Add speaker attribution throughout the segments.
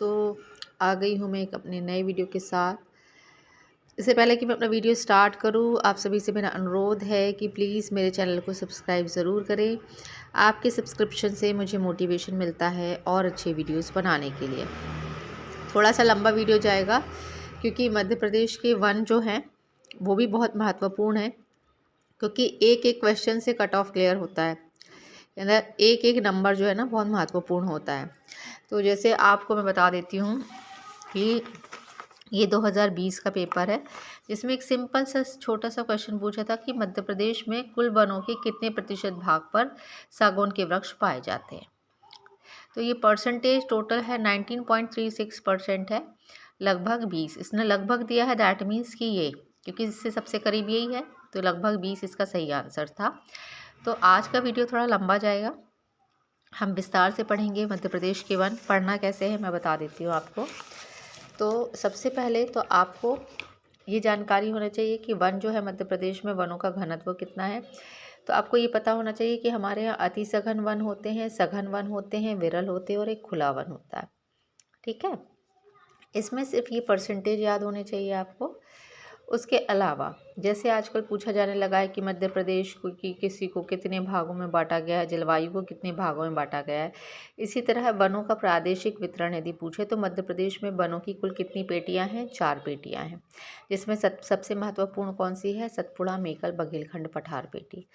Speaker 1: दोस्तों, आ गई हूँ मैं एक अपने नए वीडियो के साथ। इससे पहले कि मैं अपना वीडियो स्टार्ट करूँ, आप सभी से मेरा अनुरोध है कि प्लीज़ मेरे चैनल को सब्सक्राइब ज़रूर करें। आपके सब्सक्रिप्शन से मुझे मोटिवेशन मिलता है और अच्छे वीडियोस बनाने के लिए। थोड़ा सा लंबा वीडियो जाएगा क्योंकि मध्य प्रदेश के वन जो हैं वो भी बहुत महत्वपूर्ण है, क्योंकि एक एक क्वेश्चन से कट ऑफ क्लियर होता है। यानी एक एक नंबर जो है ना बहुत महत्वपूर्ण होता है। तो जैसे आपको मैं बता देती हूँ कि ये 2020 का पेपर है, जिसमें एक सिंपल सा छोटा सा क्वेश्चन पूछा था कि मध्य प्रदेश में कुल वनों के कितने प्रतिशत भाग पर सागौन के वृक्ष पाए जाते हैं। तो ये परसेंटेज टोटल है 19.36% है, लगभग 20। इसने लगभग दिया है, दैट मीन्स कि ये, क्योंकि इससे सबसे करीब यही है, तो लगभग 20 इसका सही आंसर था। तो आज का वीडियो थोड़ा लंबा जाएगा, हम विस्तार से पढ़ेंगे मध्य प्रदेश के वन। पढ़ना कैसे है मैं बता देती हूँ आपको। तो सबसे पहले तो आपको ये जानकारी होना चाहिए कि वन जो है मध्य प्रदेश में वनों का घनत्व कितना है। तो आपको ये पता होना चाहिए कि हमारे यहाँ अति सघन वन होते हैं, सघन वन होते हैं, विरल होते हैं और एक खुला वन होता है। ठीक है, इसमें सिर्फ ये परसेंटेज याद होने चाहिए आपको। उसके अलावा जैसे आजकल पूछा जाने लगा है कि मध्य प्रदेश को कि किसी को कितने भागों में बांटा गया है, जलवायु को कितने भागों में बांटा गया है, इसी तरह वनों का प्रादेशिक वितरण यदि पूछे तो मध्य प्रदेश में वनों की कुल कितनी पेटियां हैं? 4 पेटियां हैं, जिसमें सबसे महत्वपूर्ण कौन सी है? सतपुड़ा, मेकल, बघेलखंड, पठार पेटी।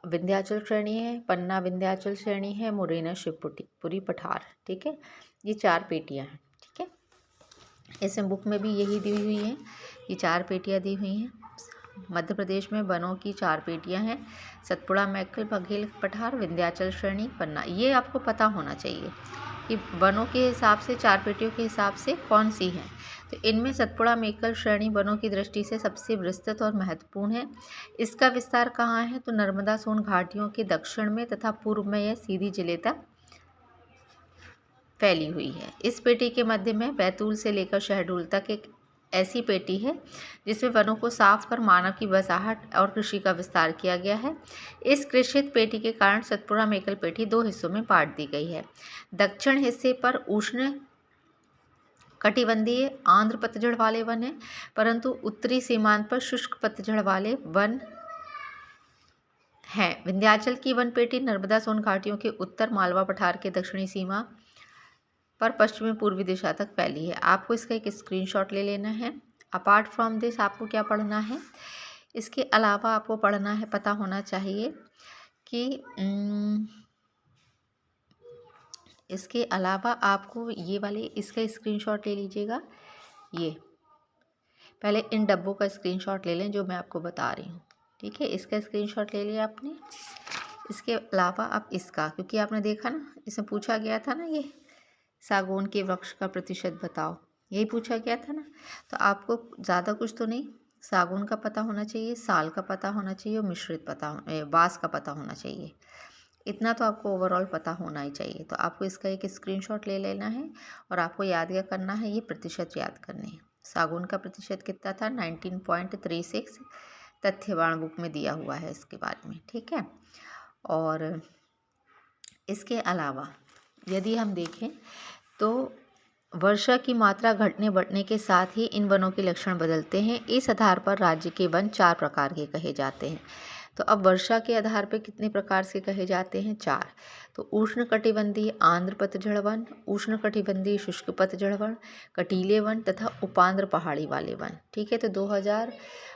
Speaker 1: विंध्याचल श्रेणी है, पन्ना विंध्याचल श्रेणी है, मुरैना शिवपुरी पठार। ठीक है, ये 4 पेटियां हैं। ठीक है, इसमें बुक में भी यही दी हुई है, ये 4 पेटियां दी हुई हैं। मध्य प्रदेश में वनों की 4 पेटियां हैं, सतपुड़ा, मैकल, बघेल, पठार, विंध्याचल श्रेणी, पन्ना। ये आपको पता होना चाहिए कि वनों के हिसाब से 4 पेटियों के हिसाब से कौन सी हैं। तो इनमें सतपुड़ा मेकल श्रेणी वनों की दृष्टि से सबसे विस्तृत और महत्वपूर्ण है। इसका विस्तार कहाँ है? तो नर्मदा सोन घाटियों के दक्षिण में तथा पूर्व में यह सीधी जिले तक फैली हुई है। इस पेटी के मध्य में बैतूल से लेकर शहडोल तक एक ऐसी पेटी है जिसमें वनों को साफ कर मानव की बसाहट और कृषि का विस्तार किया गया है। इस कृषित पेटी के कारण सतपुड़ा मेकल पेटी 2 हिस्सों में बांट दी गई है। दक्षिण हिस्से पर उष्ण कटिबंधीय आर्द्र पतझड़ वाले वन है, परंतु उत्तरी सीमांत पर शुष्क पतझड़ वाले वन हैं। विंध्याचल की वन पेटी नर्मदा सोन घाटियों के उत्तर, मालवा पठार के दक्षिणी सीमा पर पश्चिमी पूर्वी दिशा तक फैली है। आपको इसका एक स्क्रीनशॉट ले लेना है। अपार्ट फ्रॉम दिस आपको क्या पढ़ना है? इसके अलावा आपको पढ़ना है, पता होना चाहिए कि इसके अलावा आपको ये वाले इसका स्क्रीनशॉट ले लीजिएगा। ये पहले इन डब्बों का स्क्रीनशॉट ले लें जो मैं आपको बता रही हूँ। ठीक है, इसका स्क्रीनशॉट ले लिया आपने। इसके अलावा आप इसका, क्योंकि आपने देखा ना इसमें पूछा गया था ना, ये सागौन के वृक्ष का प्रतिशत बताओ, यही पूछा गया था ना। तो आपको ज़्यादा कुछ तो नहीं, सागौन का पता होना चाहिए, साल का पता होना चाहिए और मिश्रित बाँस का पता होना चाहिए। इतना तो आपको ओवरऑल पता होना ही चाहिए। तो आपको इसका एक स्क्रीनशॉट ले लेना है और आपको याद क्या करना है? ये प्रतिशत याद करने हैं। सागौन का प्रतिशत कितना था? 19.36 तथ्यवान बुक में दिया हुआ है इसके बारे में। ठीक है, और इसके अलावा यदि हम देखें तो वर्षा की मात्रा घटने बढ़ने के साथ ही इन वनों के लक्षण बदलते हैं। इस आधार पर राज्य के वन 4 प्रकार के कहे जाते हैं। तो अब वर्षा के आधार पर कितने प्रकार से कहे जाते हैं? 4। तो उष्ण कटिबंधीय आर्द्र पतझड़ वन, उष्ण कटिबंधीय शुष्क पतझड़ वन, कटीले वन तथा उपांद्र पहाड़ी वाले वन। ठीक है, तो 2000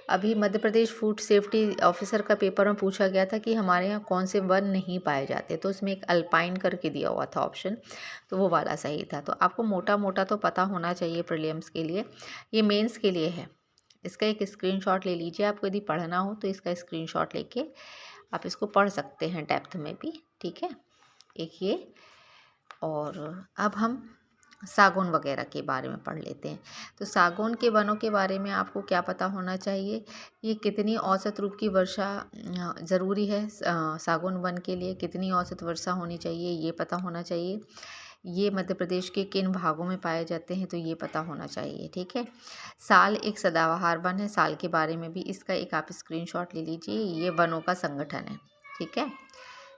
Speaker 1: अभी Madhya Pradesh food safety officer का पेपर में पूछा गया था कि हमारे यहाँ कौन से वन नहीं पाए जाते, तो उसमें एक अल्पाइन करके दिया हुआ था ऑप्शन, तो वो वाला सही था। तो आपको मोटा मोटा तो पता होना चाहिए प्रीलिम्स के लिए, ये मेंस के लिए है। इसका एक स्क्रीनशॉट ले लीजिए, आपको यदि पढ़ना हो तो इसका स्क्रीनशॉट लेके आप इसको पढ़ सकते हैं डेप्थ में भी। ठीक है, एक ये। और अब हम सागौन वगैरह के बारे में पढ़ लेते हैं। तो सागौन के वनों के बारे में आपको क्या पता होना चाहिए? ये कितनी औसत रूप की वर्षा ज़रूरी है, सागौन वन के लिए कितनी औसत वर्षा होनी चाहिए ये पता होना चाहिए। ये मध्य प्रदेश के किन भागों में पाए जाते हैं तो ये पता होना चाहिए। ठीक है, साल एक सदाबहार वन है, साल के बारे में भी इसका एक आप स्क्रीनशॉट ले लीजिए। ये वनों का संगठन है। ठीक है,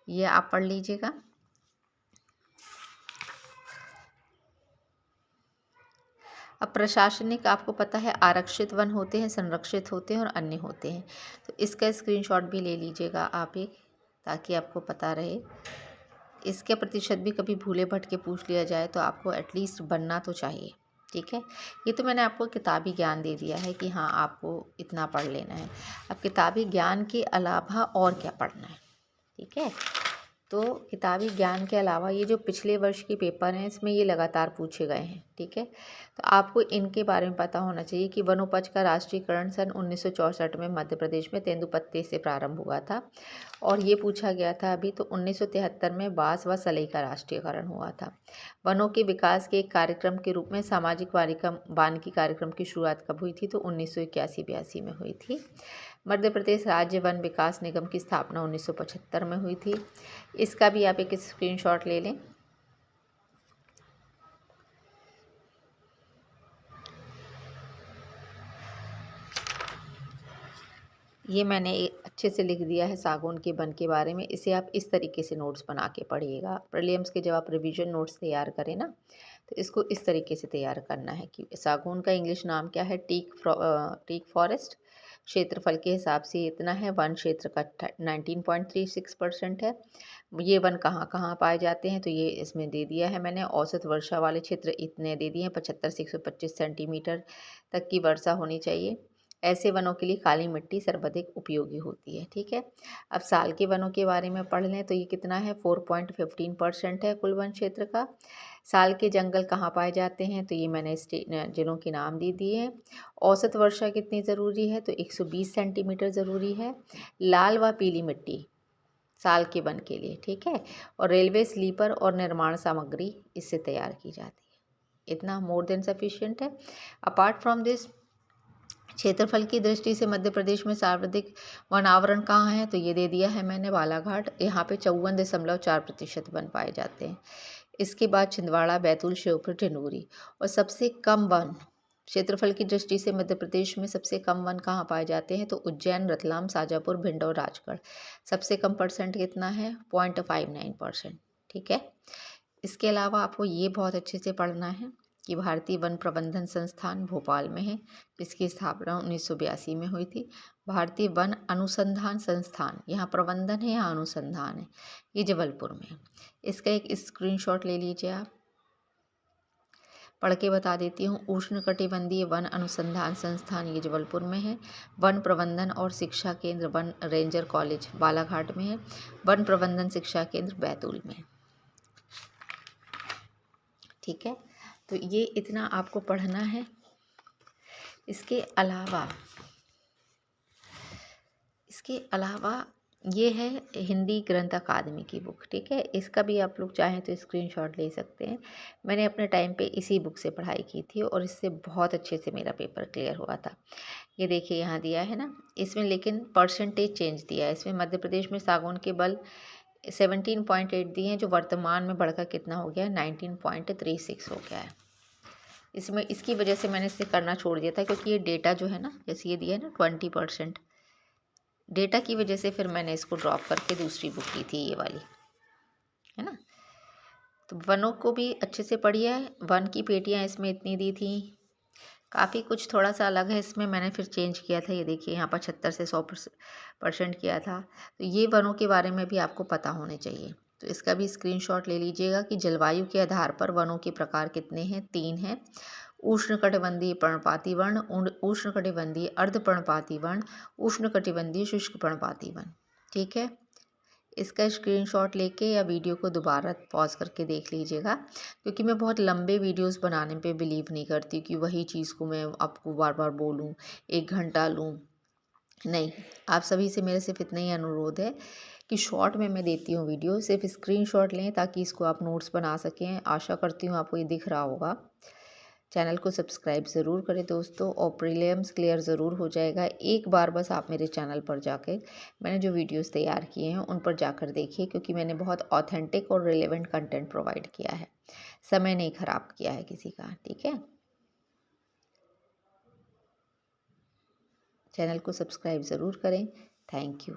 Speaker 1: ये आप पढ़ लीजिएगा। अब प्रशासनिक आपको पता है आरक्षित वन होते हैं, संरक्षित होते हैं और अन्य होते हैं। तो इसका स्क्रीनशॉट भी ले लीजिएगा आप एक, ताकि आपको पता रहे। इसके प्रतिशत भी कभी भूले भटके पूछ लिया जाए तो आपको एटलीस्ट बनना तो चाहिए। ठीक है, ये तो मैंने आपको किताबी ज्ञान दे दिया है कि हाँ आपको इतना पढ़ लेना है। अब किताबी ज्ञान के अलावा और क्या पढ़ना है। ठीक है, तो किताबी ज्ञान के अलावा ये जो पिछले वर्ष के पेपर हैं इसमें ये लगातार पूछे गए हैं। ठीक है, तो आपको इनके बारे में पता होना चाहिए कि वनोपज का राष्ट्रीयकरण सन 1964 में मध्य प्रदेश में तेंदुपत्ते से प्रारंभ हुआ था। और ये पूछा गया था अभी तो 1973 में बांस व सलई का राष्ट्रीयकरण हुआ था। वनों के विकास के एक कार्यक्रम के रूप में सामाजिक वानिकी कार्यक्रम की शुरुआत कब हुई थी, तो 1981-82 में हुई थी। मध्य प्रदेश राज्य वन विकास निगम की स्थापना 1975 में हुई थी। इसका भी आप एक स्क्रीनशॉट ले लें। ये मैंने अच्छे से लिख दिया है सागौन के वन के बारे में। इसे आप इस तरीके से नोट्स बना के पढ़िएगा। प्रीलिम्स के जब आप रिवीजन नोट्स तैयार करें ना, तो इसको इस तरीके से तैयार करना है कि सागौन का इंग्लिश नाम क्या है, टीक फॉरेस्ट। क्षेत्रफल के हिसाब से इतना है, वन क्षेत्र का 19.36% है। ये वन कहाँ कहाँ पाए जाते हैं तो ये इसमें दे दिया है मैंने। औसत वर्षा वाले क्षेत्र इतने दे दिए हैं, 75 से 125 सेंटीमीटर तक की वर्षा होनी चाहिए। ऐसे वनों के लिए काली मिट्टी सर्वाधिक उपयोगी होती है। ठीक है, अब साल के वनों के बारे में पढ़ लें तो ये कितना है, 4.15% है कुल वन क्षेत्र का। साल के जंगल कहाँ पाए जाते हैं तो ये मैंने जिलों के नाम दे दिए हैं। औसत वर्षा कितनी ज़रूरी है तो 120 सेंटीमीटर ज़रूरी है। लाल व पीली मिट्टी साल के वन के लिए। ठीक है, और रेलवे स्लीपर और निर्माण सामग्री इससे तैयार की जाती है। इतना मोर देन सफिशिएंट है। अपार्ट फ्रॉम दिस, क्षेत्रफल की दृष्टि से मध्य प्रदेश में सर्वाधिक वन आवरण कहाँ है तो ये दे दिया है मैंने, बालाघाट। यहाँ पे 54.4% वन पाए जाते हैं। इसके बाद छिंदवाड़ा, बैतूल, श्योपुर, ढिंडोरी। और सबसे कम वन क्षेत्रफल की दृष्टि से मध्य प्रदेश में सबसे कम वन कहाँ पाए जाते हैं तो उज्जैन, रतलाम, शाजापुर, भिंड और राजगढ़। सबसे कम परसेंट कितना है, 0.59%। ठीक है, इसके अलावा आपको ये बहुत अच्छे से पढ़ना है कि भारतीय वन प्रबंधन संस्थान भोपाल में है, जिसकी स्थापना 1982 में हुई थी। भारतीय वन अनुसंधान संस्थान, यहाँ प्रबंधन है या अनुसंधान है, ये जबलपुर में है। इसका एक स्क्रीनशॉट ले लीजिए आप। पढ़ के बता देती हूँ। उष्णकटिबंधीय वन अनुसंधान संस्थान ये जबलपुर में है। वन प्रबंधन और शिक्षा केंद्र वन रेंजर कॉलेज बालाघाट में है। वन प्रबंधन शिक्षा केंद्र बैतूल में है। ठीक है, तो ये इतना आपको पढ़ना है। इसके अलावा ये है हिंदी ग्रंथ अकादमी की बुक। ठीक है, इसका भी आप लोग चाहें तो स्क्रीनशॉट ले सकते हैं। मैंने अपने टाइम पे इसी बुक से पढ़ाई की थी और इससे बहुत अच्छे से मेरा पेपर क्लियर हुआ था। ये देखिए यहाँ दिया है ना, इसमें लेकिन परसेंटेज चेंज दिया है। इसमें मध्य प्रदेश में सागौन के बल 17.8 दिए हैं, जो वर्तमान में बढ़कर कितना हो गया है, 19.36 हो गया है। इसमें इसकी वजह से मैंने इसे करना छोड़ दिया था, क्योंकि ये डेटा जो है ना, जैसे ये दिया है ना 20%, डेटा की वजह से फिर मैंने इसको ड्रॉप करके दूसरी बुक की थी, ये वाली है ना। तो वनों को भी अच्छे से पढ़िए। वन की पेटियाँ इसमें इतनी दी थी। काफ़ी कुछ थोड़ा सा अलग है इसमें, मैंने फिर चेंज किया था। ये देखिए यहाँ 75 से 100% किया था। तो ये वनों के बारे में भी आपको पता होने चाहिए। तो इसका भी स्क्रीनशॉट ले लीजिएगा कि जलवायु के आधार पर वनों के प्रकार कितने हैं, 3 हैं। उष्णकटिबंधीय पर्णपाती वन, उष्णकटिबंधीय अर्धपर्णपाती वन, उष्णकटिबंधीय शुष्क पर्णपाती वन। ठीक है, इसका स्क्रीनशॉट लेके या वीडियो को दोबारा पॉज करके देख लीजिएगा, क्योंकि मैं बहुत लंबे वीडियोस बनाने पे बिलीव नहीं करती कि वही चीज़ को मैं आपको बार बार बोलूँ, 1 घंटा लूँ। नहीं, आप सभी से मेरा सिर्फ इतना ही अनुरोध है कि शॉर्ट में मैं देती हूँ वीडियो, सिर्फ स्क्रीनशॉट लें ताकि इसको आप नोट्स बना सकें। आशा करती हूँ आपको ये दिख रहा होगा। चैनल को सब्सक्राइब ज़रूर करें दोस्तों, और प्रीलिम्स क्लियर ज़रूर हो जाएगा। एक बार बस आप मेरे चैनल पर जाकर मैंने जो वीडियोस तैयार किए हैं उन पर जाकर देखिए, क्योंकि मैंने बहुत ऑथेंटिक और रिलेवेंट कंटेंट प्रोवाइड किया है। समय नहीं ख़राब किया है किसी का। ठीक है, चैनल को सब्सक्राइब ज़रूर करें। Thank you.